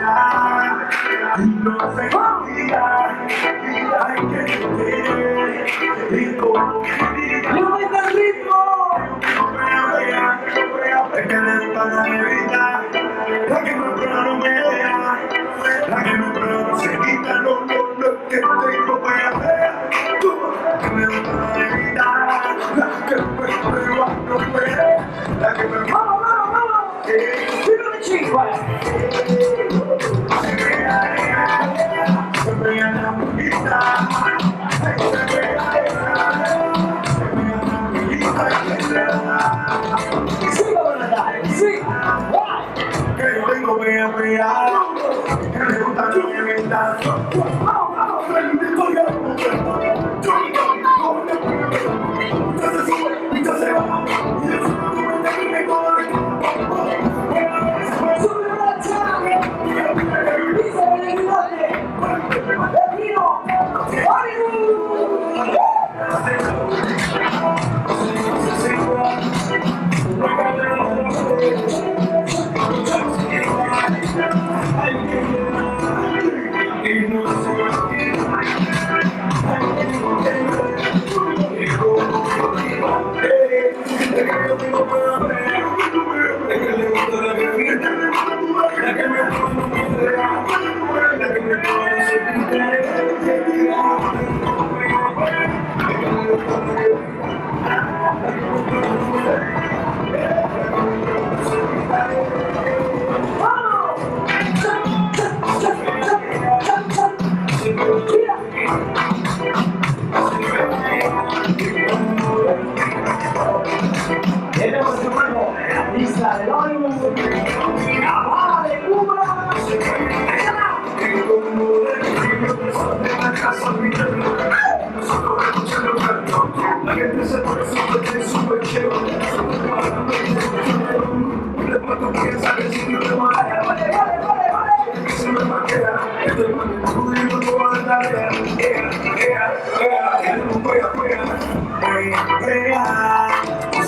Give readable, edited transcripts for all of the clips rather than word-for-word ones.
no sé hay que querer y como ¡No me da ritmo! es que le para mi vida, la que me prueba no me deja, la que me prueba no se quita, no que tengo para hacer, tú que me para mi vida, la que me prueba no me deja, la que me ¡Vamos, vamos, vamos! ¡Tiro de chispa! se pega la amiguita, se pega ¡Sí, vamos a dar! ¡Sí! ¡Guay! que yo tengo vea, que me gusta que me venda. ¡Vamos, vamos! ¡Sube la chave! ¡Dice el bigote! ¡El tiro! Tenemos de nuevo la lista de Hollywood, la bala de Cuba. La gente se pone súper chévere. Le mato piensa que si no te mata, se me maquera. Estoy con el culo y no puedo andar.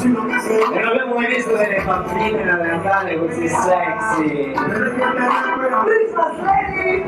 E non abbiamo mai visto delle bambine da Natale così sexy. Christmas lady!